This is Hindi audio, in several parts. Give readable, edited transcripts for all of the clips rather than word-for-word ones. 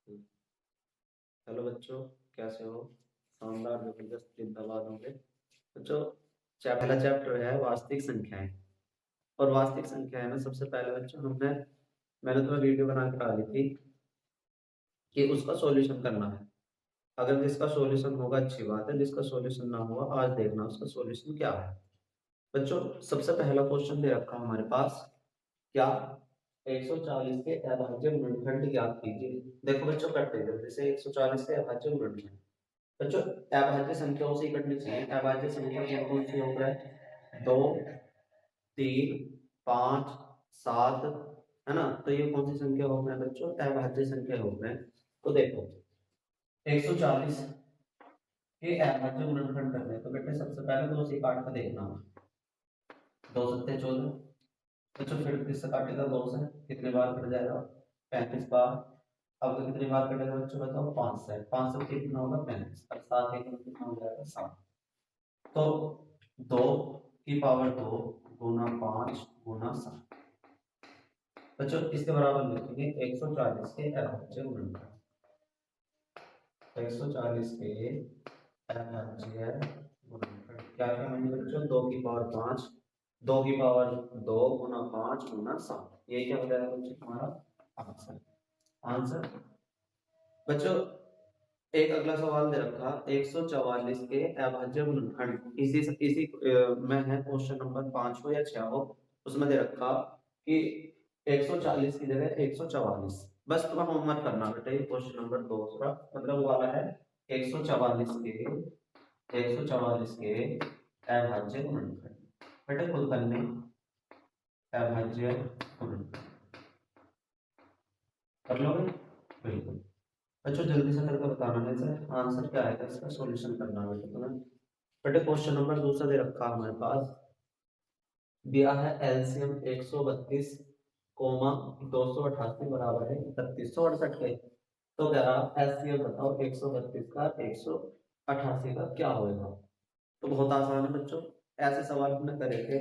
हेलो बच्चों, कैसे हो? शानदार जबरदस्त जिंदाबाद होंगे बच्चों। पहला चैप्टर है वास्तविक संख्याएं। और वास्तविक संख्याएं में सबसे पहले बच्चों मैंने तुम्हें वीडियो बना के डाली थी कि उसका सॉल्यूशन करना है। अगर जिसका सॉल्यूशन होगा अच्छी बात है, जिसका सॉल्यूशन ना हुआ आज देखना उसका सॉल्यूशन क्या है। बच्चों, सबसे पहला क्वेश्चन दे रखा हमारे पास, क्या 140 के अभाज्य गुणनखंड ज्ञात कीजिए। देखो बच्चों, करते जल्दी से 140 के अभाज्य गुणनखंड। बच्चों, अभाज्य संख्याओं से ही कटनी चाहिए। अभाज्य संख्या कौन कौन सी होता है? 2, 3, 5, 7, है ना। तो ये कौन सी संख्या होते हैं बच्चों? अभाज्य संख्या होते हैं। तो देखो 140 के अभाज्य गुणनखंड करने हैं, तो बेटे सबसे पहले 2 से काट के देखना। 2 सत्ते 14। बच्चों फिर किससे काटेगा? 2 से कितने बार कट जाएगा? 35 बार। अब तो कितनी बार कटेगा बच्चों बताओ? 5 से। 5 से कितना होगा? 35। अब 7 एक कितना हो जाएगा? 7। तो 2 की पावर 2 गुना 5 गुना 7। बच्चों इसके बराबर लिखेंगे 140 के अभाज्य गुणनखंड। 140 के अभाज्य गुणनखंड क्या क्या मानेंगे बच्चों? 2 की पावर 5, 2 की पावर 2 गुना 5 गुना 7। ये क्या हो जाएगा बच्चों हमारा आंसर? आंसर बच्चों, एक अगला सवाल दे रखा 144 के अभाज्य गुणनखंड। इसी में है क्वेश्चन नंबर 5 हो या 6 हो, उसमें दे रखा कि 140 की जगह 144। बस तुम्हें होमवर्क करना बेटा, ये क्वेश्चन नंबर 2 मतलब वो वाला है 144 के अभाज्य गुणनखंड। बेटा खुद करने अभाज्य गुणनखंड कर लोगे? बिल्कुल। अच्छा जल्दी से करके बताना है सर आंसर क्या आएगा, इसका सॉल्यूशन करना है बेटा तुम्हें। बेटे क्वेश्चन नंबर दूसरा दे रखा हमारे पास, दिया है एलसीएम 132 कोमा 288 बराबर है 3168 के। तो कह रहा एलसीएम बताओ 132 का 188 का क्या होगा। तो बहुत आसान है बच्चों, ऐसे सवाल में करेंगे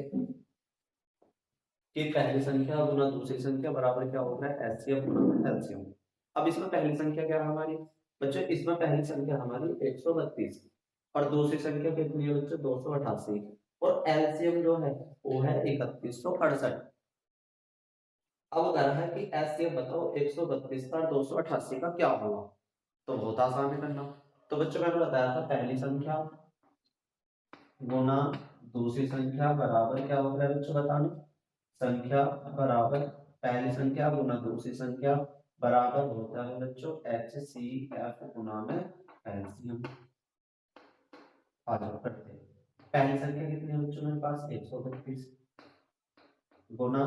कि पहली संख्या गुना दूसरी संख्या बराबर क्या होगा? एलसीएम गुना एलसीएम। अब इसमें पहली संख्या क्या है हमारी बच्चों? इसमें पहली संख्या हमारी 132 और दूसरी संख्या कितनी है बच्चों? 288। और एलसीएम जो है वो है 3168। अब कह रहा है कि एलसीएम बताओ 132 का 288 का क्या होगा। तो बहुत आसान है करना। तो बच्चों मैंने बताया था पहली संख्या गुना दूसरी संख्या बराबर क्या होगा बच्चों बताना। संख्या बराबर पहली संख्या गुना दूसरी संख्या बराबर होता है बच्चों HCF गुना में एलसीएम। आ जाओ करते हैं। पहली संख्या कितनी है बच्चों मेरे पास? 132 गुना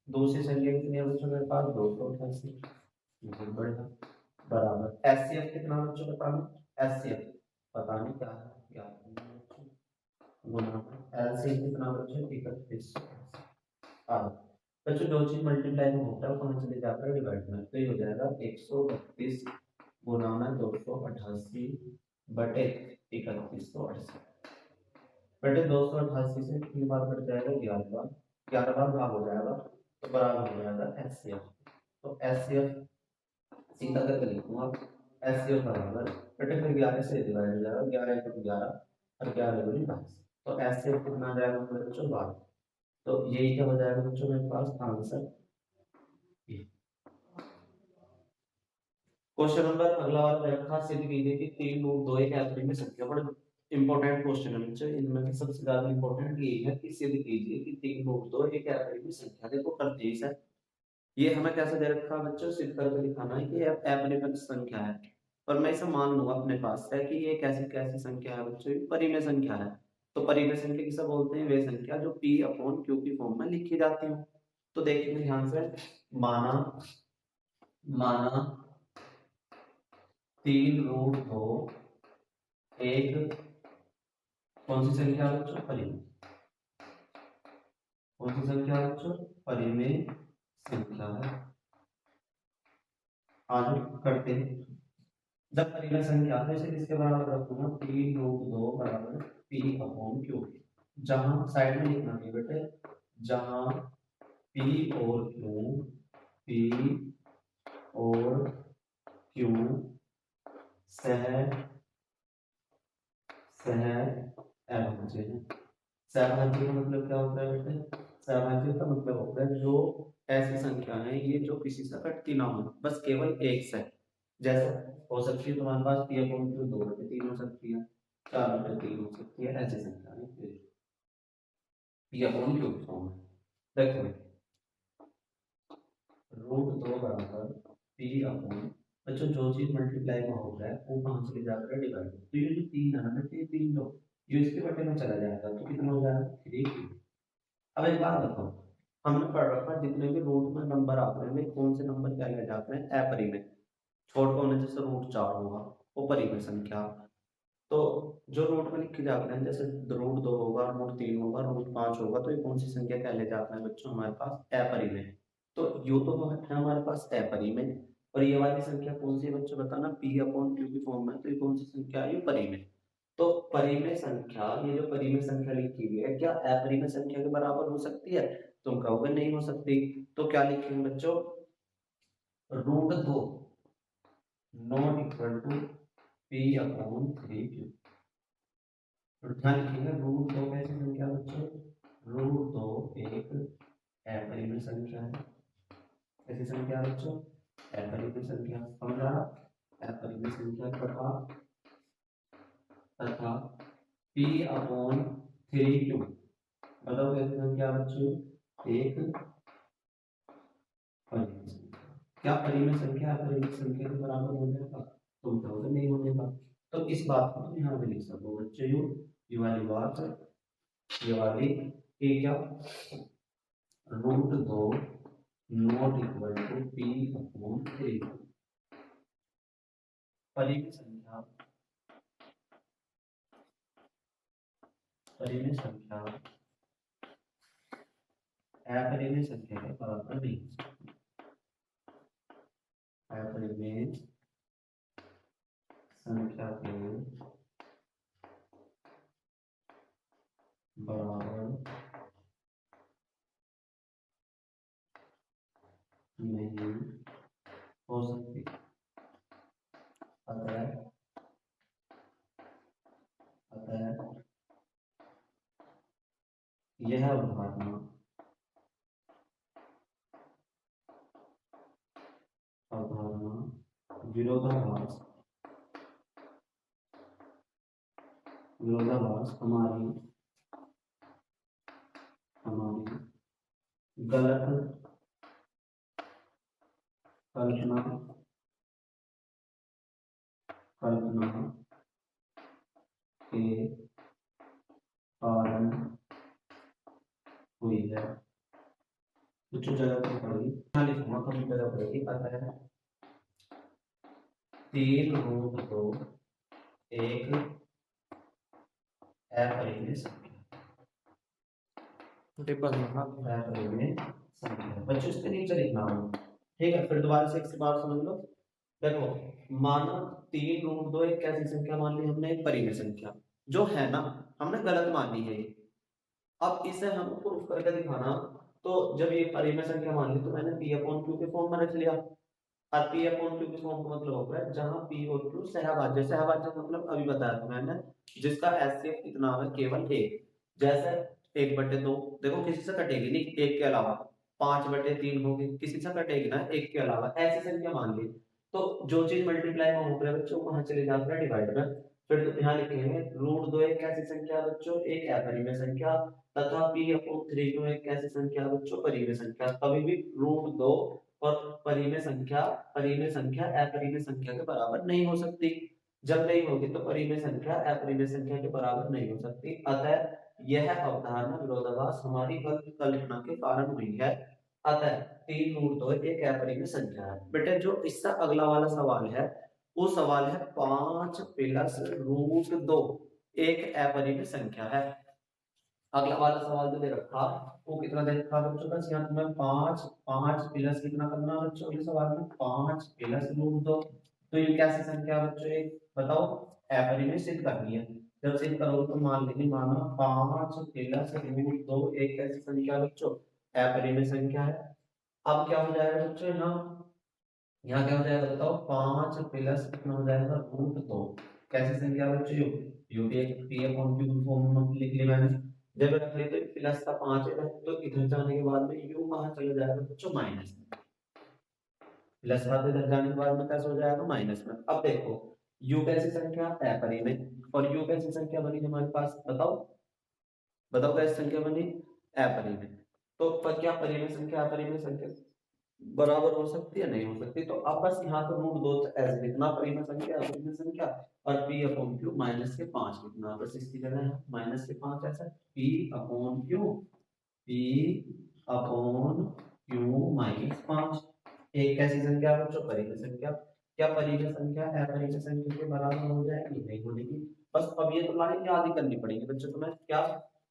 दूसरी संख्या कितनी है बच्चों मेरे पास? 288। बहुत बढ़िया। बराबर एचसीएफ कितना बच्चों बताना। एचसीएफ बताना क्या है याद नहीं बच्चों। गुना एलसीएम कितना बच्चों? 31। बच्चों जो चीज मल्टीप्लाई में होता है उसको चले जाकर डिवाइड में, तो ये हो जाएगा 132 गुना में 288 बटे 3168। बटे 288 से कितनी बार कट जाएगा? 11 बार। 11 बार भाग हो जाएगा तो बराबर हो जाएगा एचसीएफ। तो एचसीएफ सीधा करके लिखूंगा एचसीएफ बराबर बटे फिर 11 से डिवाइड हो जाएगा। 11 × 11 और 11 × 22। तो एचसीएफ कितना आ जाएगा मेरे बच्चों? 12। तो यही क्या हो जाएगा बच्चों मेरे पास आंसर। क्वेश्चन नंबर अगला वाला रखा सिद्ध कीजिए कि 3 रूट 2 एक एवरेज में संख्या। बड़ा इंपॉर्टेंट क्वेश्चन है बच्चों, इनमें से सबसे ज्यादा इंपॉर्टेंट ये है कि सिद्ध कीजिए कि 3 रूट 2 एक एवरेज में संख्या। देखो करते ही सर ये हमें कैसे दे रखा है बच्चों? सिद्ध करके दिखाना है कि एवरेज में संख्या है। और मैं इसे मान लूंगा अपने पास है कि ये कैसी कैसी संख्या है बच्चों? ये परिमेय संख्या है। तो परिमेय संख्या किसे बोलते हैं? वे संख्या जो P/Q की फॉर्म में लिखी जाती है। तो देखिए ध्यान से, माना माना 3 रूट 2 एक कौन सी संख्या है बच्चों? परिमेय। कौन सी संख्या है बच्चों? परिमेय संख्या है। आगे करते हैं। जब परिमेय संख्या है इसे किसके बराबर रखूंगा? 3 रूट 2 बराबर P/Q। जहां साइड में लिखना है बेटे, जहां P और Q, P और क्यों सह सह अभाज्य है। सहभाज्य का मतलब क्या होता है बेटे? सहभाज्य का मतलब होता है जो ऐसी संख्या है ये जो किसी से कटती ना हो, बस केवल एक से। जैसे हो सकती है तुम्हारे पास पी अपॉन क्यू 2/3 हो सकती है, 4/3 हो सकती है, ऐसी संख्या है पी अपॉन क्यू फॉर्म में। देखो √2 बराबर पी अपॉन, अच्छा जो चीज मल्टीप्लाई में हो रहा है वो कहाँ चले जाकर डिवाइड, तो ये जो 3 है ना, ये 3 जो ये इसके बटे में चला जाएगा तो कितना हो जाएगा 3। अब एक बात बताओ, हमने पढ़ रखा जितने भी रूट में नंबर आते हैं वे कौन से नंबर क्या लिया जाते हैं? अपरिमेय। छोटे होने जैसे √4 होगा वो परिमेय संख्या। तो जो रूट में लिखे जाते हैं जैसे √2 होगा, √3 होगा, √5 होगा, तो ये कौन सी संख्या क्या ले जाते हैं बच्चों हमारे पास? अपरिमेय। तो यू तो है हमारे पास अपरिमेय, और ये वाली संख्या कौन सी है बच्चों बताना? पी अपॉन क्यू की फॉर्म में, तो ये कौन सी संख्या है? ये परिमेय। तो परिमेय संख्या, ये जो परिमेय संख्या लिखी हुई है क्या अपरिमेय संख्या के बराबर हो सकती है? तुम कहोगे नहीं हो सकती। तो क्या लिखेंगे बच्चों? √2 not equal to P upon 3q। तो ध्यान लिखेंगे √2 कैसी संख्या बच्चों? √2 एक अपरिमेय संख्या है। कैसी संख्या है बच्चों? अपरिमेय संख्या। समझा? अपरिमेय संख्या तथा पी अपॉन 3q, बताओ कैसी संख्या बच्चों? एक परिमेय संख्या। क्या परिमेय संख्या अपरिमेय संख्या के बराबर हो जाएगा? तुम कहोगे नहीं हो जाएगा। तो इस बात को यहाँ पे लिख सको बच्चों, ये वाली बात, ये वाली ये क्या √2 not equal to P upon 3। परिमेय संख्या अपरिमेय संख्या के बराबर नहीं। अपरिमेय संख्या के बराबर नहीं हो सकती। अतः यह अवधारणा विरोधाभास हमारी गलत कल्पना के कारण हुई है। कुछ जगह पर पढ़ी, हाँ लिखूंगा कम जगह पढ़ेगी। अतः 3√2 एक अपरिमेय संख्या। अपरिमेय संख्या बच्चों इसके नीचे लिखना हो, ठीक है? फिर दोबारा से एक से बात समझ लो। देखो माना 3√2 एक कैसी संख्या मान ली हमने? एक परिमेय संख्या जो है ना, हमने गलत मान ली है ये। अब इसे हम प्रूफ करके दिखाना, तो जब ये परिमेय संख्या मान ली तो मैंने पी अपॉन क्यू के फॉर्म में रख लिया। और पी अपॉन क्यू के फॉर्म का मतलब होता है जहां पी और क्यू सहभाज्य, सहभाज्य मतलब अभी बताया था मैंने, जिसका एचसीएफ कितना है? केवल एक। जैसे 1/2 देखो किसी से कटेगी नहीं एक के अलावा, 5/3 होगी किसी से कटेगी ना एक के अलावा, ऐसी संख्या मान ली। तो जो चीज मल्टीप्लाई में होता है बच्चों वहां चले जाता है डिवाइड में। फिर तो यहाँ लिखेंगे √2 एक कैसी संख्या बच्चों? एक अपरिमेय संख्या, तथा पी अपॉन 3 एक कैसी संख्या बच्चों? परिमेय संख्या। कभी भी √2 और परिमेय संख्या अपरिमेय संख्या के बराबर नहीं हो सकती। जब नहीं होगी तो परिमेय संख्या अपरिमेय संख्या के बराबर नहीं हो सकती। अतः यह अवधारणा विरोधाभास हमारी गलत कल्पना के कारण हुई है। अतः 3√2 एक अपरिमेय संख्या है। बेटे जो इससे अगला वाला सवाल है वो सवाल है 5 प्लस √2 एक अपरिमेय संख्या है। अगला वाला सवाल जो दे रखा वो कितना दे रखा बच्चों? बस यहाँ तुम्हें 5 प्लस कितना करना है बच्चों? अगले सवाल में 5 प्लस √2, तो ये कैसी संख्या है बच्चों? एक बताओ, अपरिमेय सिद्ध करनी है। जब सिद्ध करोगे तो मान लीजिए माना 5 प्लस √2 एक कैसी संख्या है बच्चों? अपरिमेय संख्या है। अब क्या हो जाएगा बच्चों? यहाँ यहाँ क्या हो जाएगा बताओ, 5 प्लस कितना हो जाएगा, √2। कैसी संख्या बच्चों, यू भी एक पी अपॉन क्यू फॉर्म में लिख ली मैंने। जब रख ले तो प्लस का 5 इधर, तो इधर जाने के बाद में यू कहाँ चला जाएगा बच्चों, माइनस में। प्लस का इधर जाने के बाद में कैसे हो जाएगा, माइनस में। अब देखो यू कैसी संख्या, अपरिमेय, और यू कैसी संख्या बनी हमारे पास, बताओ बताओ कैसी संख्या बनी, अपरिमेय। तो पर क्या परिमेय संख्या अपरिमेय संख्या बराबर हो सकती है, नहीं हो सकती। तो अब बस यहाँ पर √2 ऐसे लिखना, परिमेय संख्या अपरिमेय संख्या, और p अपॉन क्यू माइनस के 5 लिखना, बस इसकी जगह माइनस के 5 ऐसा, p upon Q, p upon Q minus 5। एक कैसी संख्या बच्चों, परिमेय संख्या। क्या परिमेय संख्या अपरिमेय संख्या के बराबर हो जाएगी, नहीं होगी। बस अब ये तो लाइन याद ही करनी पड़ेगी बच्चों तुम्हें, क्या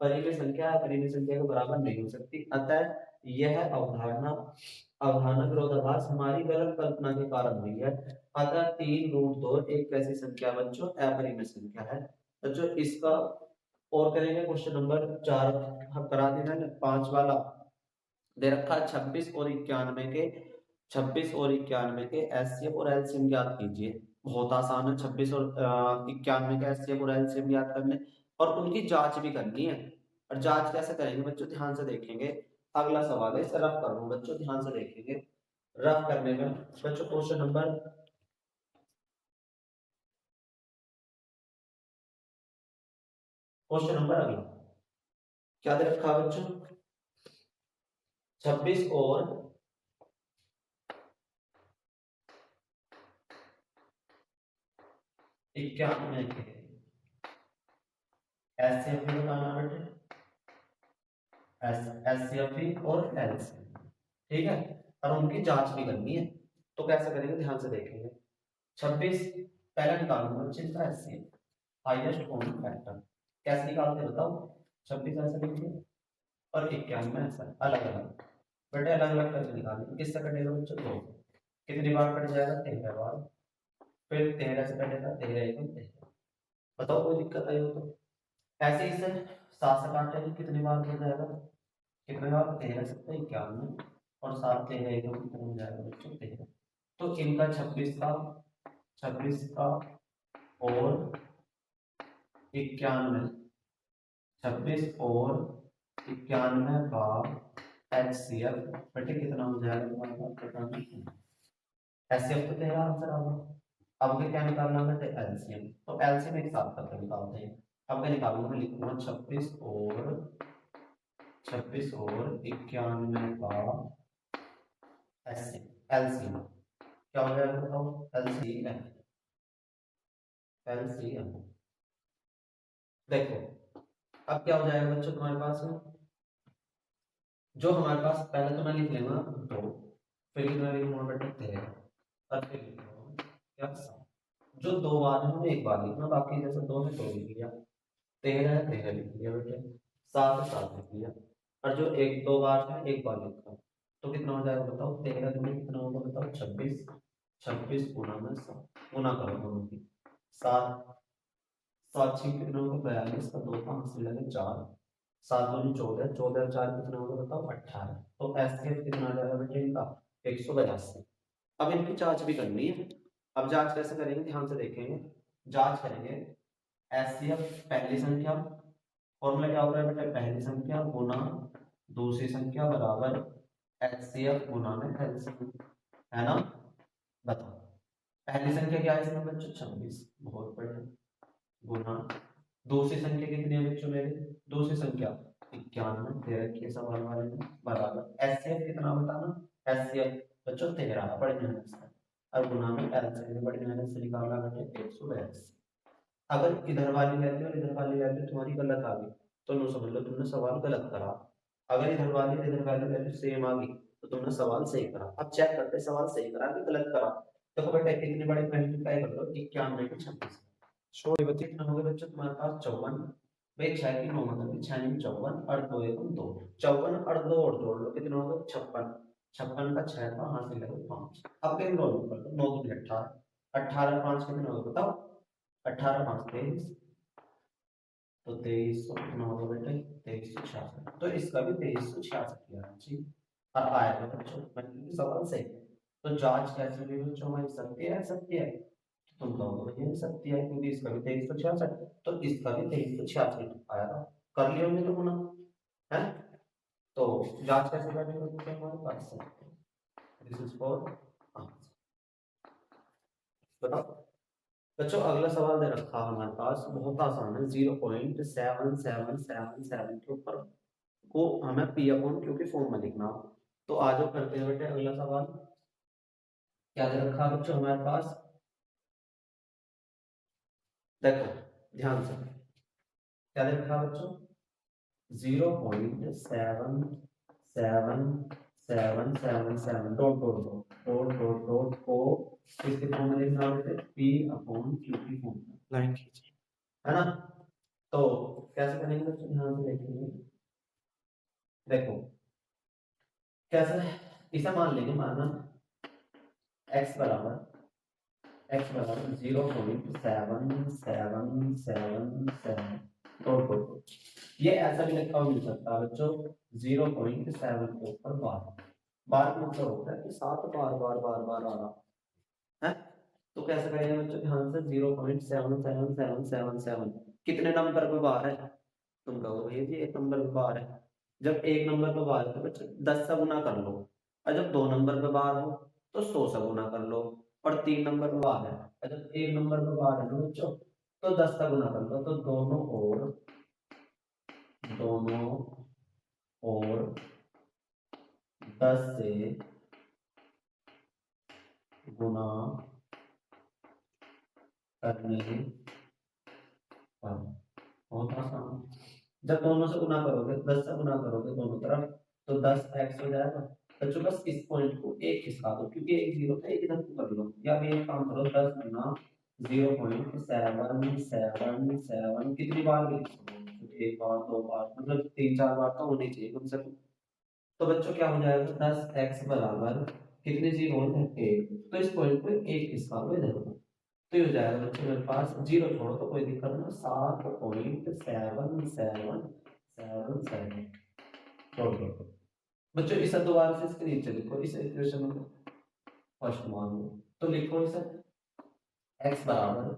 परिमेय संख्या अपरिमेय संख्या के बराबर नहीं हो सकती। अतः यह अवधारणा अवधारणा विरोधाभास हमारी गलत कल्पना के कारण हुई है। अतः 3√2 एक कैसी संख्या बच्चों, अपरिमेय संख्या है बच्चों। इसका और करेंगे क्वेश्चन नंबर 4 करा देना, 5 वाला दे रखा है 26 और 91 के, 26 और 91 के एचसीएफ और एलसीएम ज्ञात कीजिए। बहुत आसान है 26 और 91 का एचसीएफ और एलसीएम ज्ञात करने, और उनकी जांच भी करनी है। और जांच कैसे करेंगे बच्चों, ध्यान से देखेंगे। अगला सवाल है, इसे रफ कर रहा हूं बच्चों, ध्यान से देखेंगे। रफ करने में बच्चों क्वेश्चन नंबर अगला क्या दे रखा है बच्चों, 26 और 91 के एचसीएफ बताना बेटे, एचसीएफ और एलसीएम, ठीक है, और उनकी जांच भी करनी है। तो कैसे करेंगे, ध्यान से देखेंगे। 26 पहला निकालूंगा बच्चे इसका एचसीएफ, हाईएस्ट कॉमन फैक्टर। कैसे निकालते बताओ, 26 ऐसा लिखिए और 91 ऐसा, अलग अलग बेटे, अलग अलग करके निकालेंगे। किससे कटेगा बच्चों, 2 कितनी बार कट जाएगा, 13 बार। फिर 13 से कटेगा, 13 एकम 13। बताओ कोई दिक्कत आई हो तो। ऐसे ही से 7 से काटेंगे, कितनी बार कट जाएगा, कितने बार, 13 7 91, और 7 13 एकम कितना हो जाएगा बच्चों, 13। तो इनका 26 का और 91, 26 और 91 का एचसीएफ बेटे कितना हो जाएगा तुम्हारे पास, बताना। एचसीएफ तो तेरा आंसर आ गया। अब क्या क्या निकालना बेटे, एलसीएम। तो एलसीएम एक साथ करके निकालते हैं। अब मैं निकालूंगा, मैं लिखूंगा 26 और 91 का एलसीएम क्या हो जाएगा बताओ, एलसीएम देखो। अब क्या हो जाएगा बच्चों तुम्हारे पास में, जो हमारे पास पहले तो मैं लिख लूंगा 2, फिर कितना लिखूंगा बेटा 13, और फिर लिखूंगा क्या 7। जो 2 बार है मैं 1 बार लिखना, बाकी जैसे 2 है 2 लिख लिया, 13 है 13 लिख लिया बेटे, 7 है 7 लिख लिया, और जो 1 2 बार है 1 बार लिखा। तो कितना हो जाएगा बताओ, 13 दूनी कितना होगा बताओ, 26, 26 गुना में 7, गुना करो दोनों की, 7 7 6 कितना होगा 42 का 2 5 से लगे 4, 7 दूनी 14, 14 और 4 कितना होगा बताओ 18। तो एसकेएफ कितना आ जाएगा बेटे इनका, 182। अब इनकी जांच भी करनी है। अब जांच कैसे करेंगे, ध्यान से देखेंगे। जांच करेंगे, एचसीएफ पहली संख्या, फॉर्मूला क्या होता है बेटा, पहली संख्या गुना दूसरी संख्या बराबर एचसीएफ गुना में एलसीएम, है ना। बताओ पहली संख्या क्या है इसमें बच्चों, 26, बहुत बढ़िया, गुना दूसरी संख्या कितनी है बच्चों मेरे, दूसरी संख्या 91, 13 के सवाल वाले में, बराबर एचसीएफ कितना बताना, एचसीएफ बच्चों 13, बड़ी मेहनत से, और गुना में एलसीएम बड़ी मेहनत से निकालना बेटे 182। अगर इधर वाली वैल्यू और इधर वाली वैल्यू तुम्हारी गलत आ गई तो नो समझ लो तुमने सवाल गलत करा। अगर इधर वाली और इधर वाली वैल्यू सेम आ गई तो तुमने सवाल सही करा। अब चेक करते सवाल सही करा कि गलत करा। देखो बेटा इतनी बड़ी मल्टीप्लाई कर लो, 91 को 26 छोड़ बच्चे कितना हो गया बच्चों तुम्हारे पास 54। भाई 6 की 9 मतलब 6 में 54 और 2 एक 2, 54 और 2 और जोड़ लो कितना होगा 56, 56 का 6 का हासिल है 5। अब इन दोनों कर लो, 9 दूनी 18, 18 5 कितना होगा बताओ, 18 5 23, तो 2300 कितना होगा बेटे 2366। तो इसका भी 2366 किया चाहिए और आएगा बच्चों, मतलब सवाल सही है। तो जांच कैसे हुई बच्चों हमारी, सत्य है सत्य है, तुम कहोगे भैया सत्य है क्योंकि इसका भी 2366, तो इसका भी 2366 आया था, कर लिया हमने तो गुना है। तो जांच कैसे करनी होती है हमारे पास, दिस इज फॉर बताओ बच्चों। अगला सवाल दे रखा हमारे पास, बहुत आसान है, 0.7777 के ऊपर को हमें पी अपॉन क्यू की फॉर्म में लिखना। तो आ जाओ करते हैं बेटे अगला सवाल। क्या दे रखा बच्चों हमारे पास, देखो ध्यान से, क्या दे रखा बच्चों, 0.7777 dot dot dot dot dot dot को किसके फॉर्म में लिखना बेटे, पी अपॉन क्यू की फॉर्म में, लाइन खींचिए, है ना। तो कैसे करेंगे बच्चों, ध्यान से देखेंगे, देखो कैसे, इसे मान लेंगे, मानना x बराबर 0.7777 डॉट डॉट, ये ऐसा भी लिखा हुआ मिल सकता है बच्चों, 0.7 के ऊपर बार, बार का मतलब होता है कि 7 बार बार बार बार आ रहा है। तो कैसे करेंगे बच्चों, ध्यान से, 0.7777 कितने नंबर पे बार है, तुम कहोगे भैया जी एक नंबर पे बार है, जब एक नंबर पे बार है तो बच्चों 10 से गुना कर लो, और जब 2 नंबर पे बार हो तो 100 से गुना कर लो, और 3 नंबर पे बार है, और जब एक नंबर पे बार है ना बच्चों तो 10 से गुना कर लो, तो दोनों और 10 से गुना करने पर, बहुत आसान, जब दोनों से गुना करोगे, 10 से गुना करोगे दोनों तरफ, तो 10x हो जाएगा बच्चों। बस इस पॉइंट को एक खिसका दो क्योंकि एक जीरो था, एक इधर को कर लो, या भी एक काम करो, 10 गुना 0.777 कितनी बार भी लिख सकते हो, एक बार दो बार, मतलब 3-4 बार तो होनी चाहिए कम से कम। तो बच्चों क्या हो जाएगा, 10x बराबर कितने जीरो है, एक, तो इस पॉइंट को एक खिसका दो इधर को, तो ये हो जाएगा बच्चों मेरे पास, जीरो छोड़ो तो कोई दिक्कत नहीं, 7.777 बच्चों इसे दोबारा से इसके नीचे लिखो, इस इक्वेशन में फर्स्ट मान लो, तो लिखो इसे x बराबर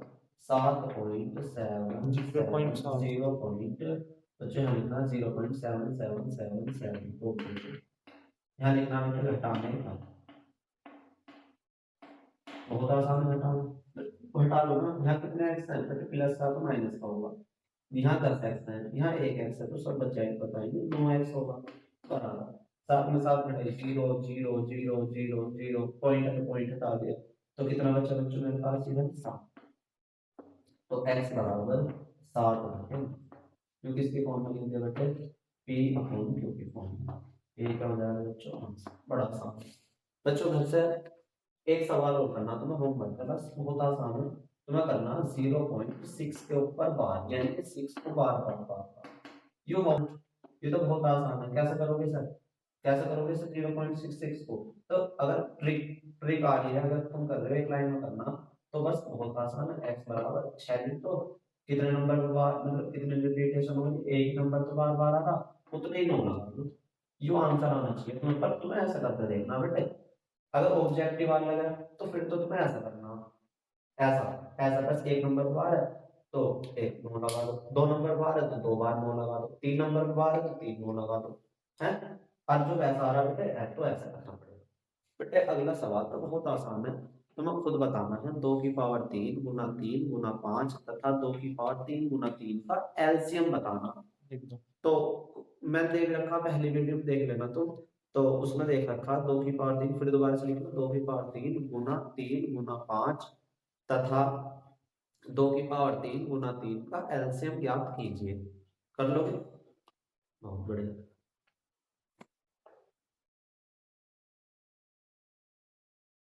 7.7 बच्चों यहाँ लिखना 0.7777 को यहाँ लिखना है घटाने का, बहुत आसान है घटाना, घटा लो ना, यहाँ कितने x है, प्लस का तो माइनस का होगा, यहाँ 10x है, यहाँ 1x है, तो सब बच्चे बताएंगे 9x होगा, बराबर 7 में 7 घटाइए, 0 0 0 0 0 पॉइंट हटा दिया, तो कितना बचा बच्चों मेरे पास इधर 7, तो x बराबर 7 रखें, क्योंकि इसके फॉर्म में लिख दिया बेटे p अपॉन q की फॉर्म में, ये क्या हो जाएगा बच्चों आंसर, बड़ा आसान बच्चों। घर से एक सवाल और करना तुम्हें होमवर्क का, बस बहुत आसान है, तुम्हें करना 0.6 के ऊपर बार, यानी कि 6 को बार बार बार बार, यू वांट, ये तो बहुत आसान है, कैसे करोगे सर, कैसे करोगे सर 0.66 को, तो अगर ट्रिक ट्रिक आ रही है, अगर तुम कर रहे हो एक लाइन में करना, तो बस बहुत आसान है, x बराबर 6 लिख दो, कितने नंबर पे बार, मतलब कितने रिपीटेशन होगी, एक नंबर पे बार बार आ रहा, उतने ही नंबर लगा दो, यू आंसर आना चाहिए तुम्हें, पर तुम्हें ऐसा करते देखना बेटे, अगर ऑब्जेक्टिव वाला लगा तो फिर तो तुम्हें ऐसा करना, ऐसा ऐसा, बस एक नंबर बार है तो एक नो लगा दो, 2 नंबर बार है तो 2 बार नो लगा दो, 3 नंबर बार है तो 3 नो लगा दो, है। और जो ऐसा आ रहा बेटे है तो ऐसा करना पड़ेगा बेटे। अगला सवाल तो बहुत आसान है, तुम्हें खुद बताना है, 2 की पावर 3 गुना 3 गुना 5 तथा 2 की पावर 3 गुना 3 का एलसीएम बताना, तो मैं देख रखा पहली वीडियो देख लेना तो उसमें देख रखा 2 की पावर 3, फिर दोबारा से लिखो 2 की पावर 3 गुना 5 तथा 2 की पावर 3 गुना 3 का एलसीएम ज्ञात कीजिए, कर लोगे, बहुत बढ़िया।